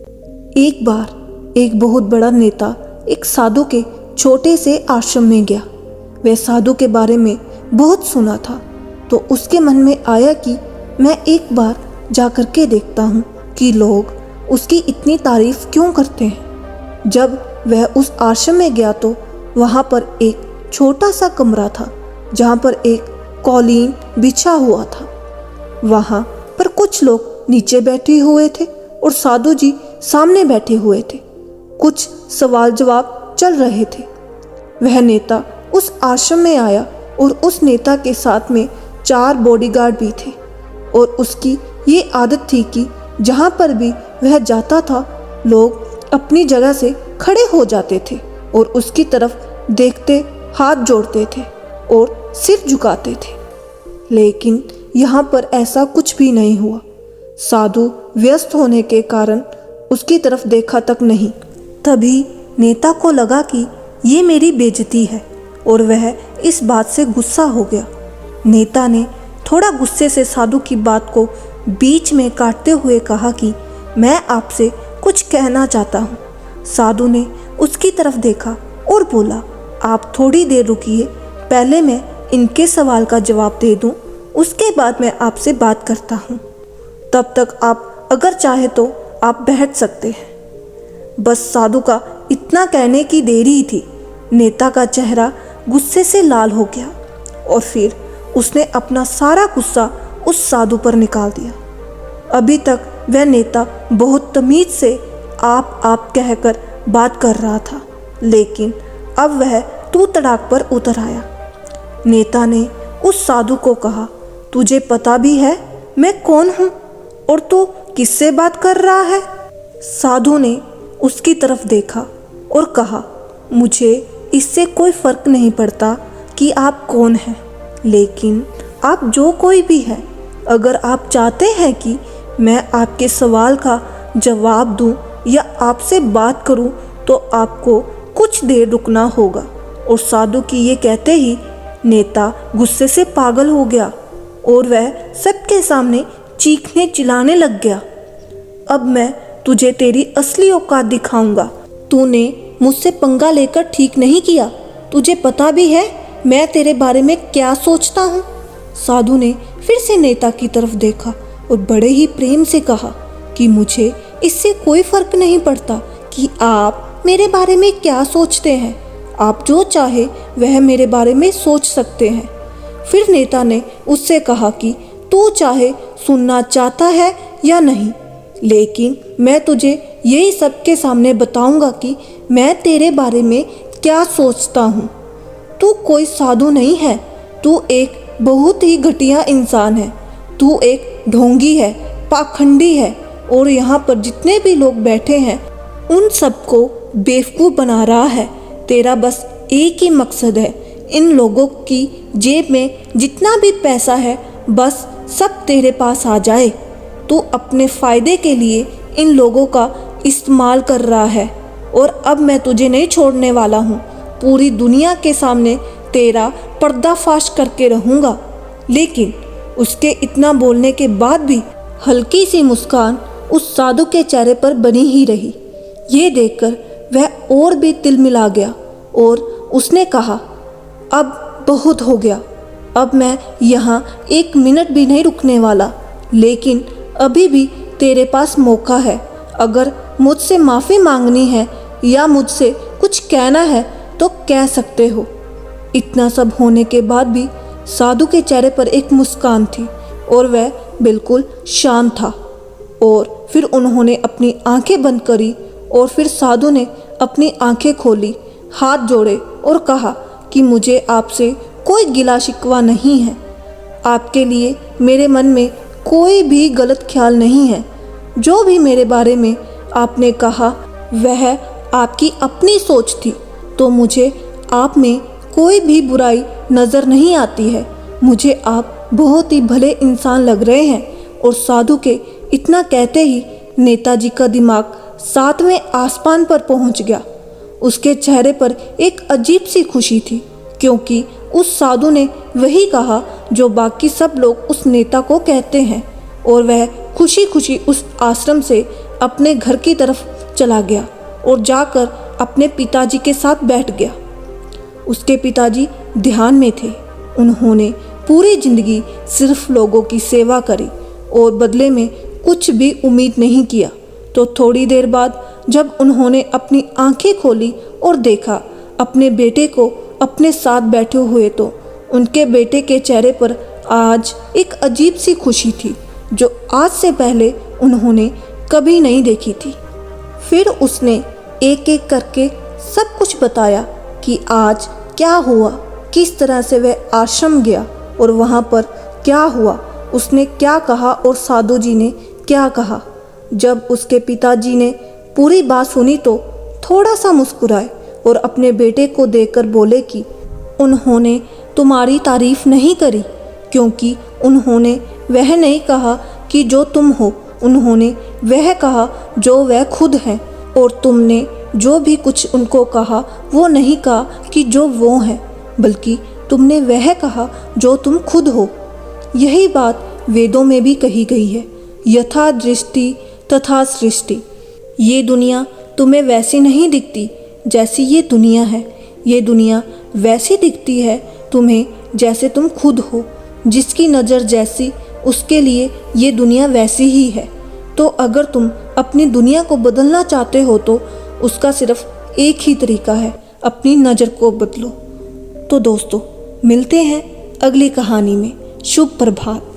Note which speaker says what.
Speaker 1: एक बार एक बहुत बड़ा नेता एक साधु के छोटे से आश्रम में गया। वह साधु के बारे में बहुत सुना था, तो उसके मन में आया कि मैं एक बार जाकर के देखता हूँ कि लोग उसकी इतनी तारीफ क्यों करते हैं। जब वह उस आश्रम में गया तो वहाँ पर एक छोटा सा कमरा था जहाँ पर एक कालीन बिछा हुआ था। वहाँ पर कुछ लोग नीचे बैठे हुए थे और साधु जी सामने बैठे हुए थे। कुछ सवाल जवाब चल रहे थे। वह नेता उस आश्रम में आया और उस नेता के साथ में 4 बॉडीगार्ड भी थे और उसकी ये आदत थी कि जहाँ पर भी वह जाता था लोग अपनी जगह से खड़े हो जाते थे और उसकी तरफ देखते हाथ जोड़ते थे और सिर झुकाते थे। लेकिन यहाँ पर ऐसा कुछ भी नहीं हुआ। साधु व्यस्त होने के कारण उसकी तरफ देखा तक नहीं। तभी नेता को लगा कि ये मेरी बेइज्जती है और वह इस बात से गुस्सा हो गया। नेता ने थोड़ा गुस्से से साधु की बात को बीच में काटते हुए कहा कि मैं आपसे कुछ कहना चाहता हूँ। साधु ने उसकी तरफ देखा और बोला, आप थोड़ी देर रुकिए, पहले मैं इनके सवाल का जवाब दे दूँ, उसके बाद मैं आपसे बात करता हूँ। तब तक आप अगर चाहे तो आप बैठ सकते हैं। बस साधु का इतना कहने की देरी ही थी। नेता का चेहरा गुस्से से लाल हो गया और फिर उसने अपना सारा गुस्सा उस साधु पर निकाल दिया। अभी तक वह नेता बहुत तमीज से आप कहकर बात कर रहा था, लेकिन अब वह तू तड़ाक पर उतर आया। नेता ने उस साधु को कहा, तुझे पता भी है मैं कौन हूँ और तू किससे बात कर रहा है? साधु ने उसकी तरफ देखा और कहा, मुझे इससे कोई फर्क नहीं पड़ता कि आप कौन हैं, लेकिन आप जो कोई भी है, अगर आप चाहते हैं कि मैं आपके सवाल का जवाब दूं या आपसे बात करूं तो आपको कुछ देर रुकना होगा। और साधु की ये कहते ही नेता गुस्से से पागल हो गया और वह सबके सामने चीखने चिल्लाने लग गया, अब मैं तुझे तेरी असली औकात दिखाऊंगा। तूने मुझसे पंगा लेकर ठीक नहीं किया। तुझे पता भी है मैं तेरे बारे में क्या सोचता हूँ। साधु ने फिर से नेता की तरफ देखा और बड़े ही प्रेम से कहा कि मुझे इससे कोई फर्क नहीं पड़ता कि आप मेरे बारे में क्या सोचते हैं। आप जो चाहे वह मेरे बारे में सोच सकते हैं। फिर नेता ने उससे कहा कि तू चाहे सुनना चाहता है या नहीं, लेकिन मैं तुझे यही सबके सामने बताऊंगा कि मैं तेरे बारे में क्या सोचता हूँ। तू कोई साधु नहीं है, तू एक बहुत ही घटिया इंसान है। तू एक ढोंगी है, पाखंडी है और यहाँ पर जितने भी लोग बैठे हैं उन सबको बेवकूफ़ बना रहा है। तेरा बस एक ही मकसद है, इन लोगों की जेब में जितना भी पैसा है बस सब तेरे पास आ जाए। तू अपने फ़ायदे के लिए इन लोगों का इस्तेमाल कर रहा है और अब मैं तुझे नहीं छोड़ने वाला हूँ। पूरी दुनिया के सामने तेरा पर्दाफाश करके रहूँगा। लेकिन उसके इतना बोलने के बाद भी हल्की सी मुस्कान उस साधु के चेहरे पर बनी ही रही। ये देखकर वह और भी तिलमिला गया और उसने कहा, अब बहुत हो गया, अब मैं यहाँ 1 मिनट भी नहीं रुकने वाला। लेकिन अभी भी तेरे पास मौका है। अगर मुझसे माफ़ी मांगनी है या मुझसे कुछ कहना है तो कह सकते हो। इतना सब होने के बाद भी साधु के चेहरे पर एक मुस्कान थी और वह बिल्कुल शांत था। और फिर उन्होंने अपनी आंखें बंद करी और फिर साधु ने अपनी आंखें खोली, हाथ जोड़े और कहा कि मुझे आपसे कोई गिला शिकवा नहीं है। आपके लिए मेरे मन में कोई भी गलत ख्याल नहीं है। जो भी मेरे बारे में आपने कहा वह आपकी अपनी सोच थी, तो मुझे आप में कोई भी बुराई नज़र नहीं आती है। मुझे आप बहुत ही भले इंसान लग रहे हैं। और साधु के इतना कहते ही नेताजी का दिमाग 7वें आसमान पर पहुंच गया। उसके चेहरे पर एक अजीब सी खुशी थी, क्योंकि उस साधु ने वही कहा जो बाकी सब लोग उस नेता को कहते हैं और वह खुशी खुशी उस आश्रम से अपने घर की तरफ चला गया और जाकर अपने पिताजी के साथ बैठ गया। उसके पिताजी ध्यान में थे। उन्होंने पूरी जिंदगी सिर्फ लोगों की सेवा करी और बदले में कुछ भी उम्मीद नहीं किया। तो थोड़ी देर बाद जब उन्होंने अपनी आंखें खोली और देखा अपने बेटे को अपने साथ बैठे हुए, तो उनके बेटे के चेहरे पर आज एक अजीब सी खुशी थी जो आज से पहले उन्होंने कभी नहीं देखी थी। फिर उसने एक एक करके सब कुछ बताया कि आज क्या हुआ, किस तरह से वह आश्रम गया और वहाँ पर क्या हुआ, उसने क्या कहा और साधु जी ने क्या कहा। जब उसके पिताजी ने पूरी बात सुनी तो थोड़ा सा मुस्कुराए और अपने बेटे को देखकर बोले कि उन्होंने तुम्हारी तारीफ नहीं करी, क्योंकि उन्होंने वह नहीं कहा कि जो तुम हो, उन्होंने वह कहा जो वह खुद हैं। और तुमने जो भी कुछ उनको कहा वो नहीं कहा कि जो वो हैं, बल्कि तुमने वह कहा जो तुम खुद हो। यही बात वेदों में भी कही गई है, यथा दृष्टि तथा सृष्टि। ये दुनिया तुम्हें वैसी नहीं दिखती जैसी ये दुनिया है, ये दुनिया वैसी दिखती है तुम्हें जैसे तुम खुद हो। जिसकी नज़र जैसी, उसके लिए ये दुनिया वैसी ही है। तो अगर तुम अपनी दुनिया को बदलना चाहते हो तो उसका सिर्फ एक ही तरीका है, अपनी नज़र को बदलो। तो दोस्तों, मिलते हैं अगली कहानी में। शुभ प्रभात।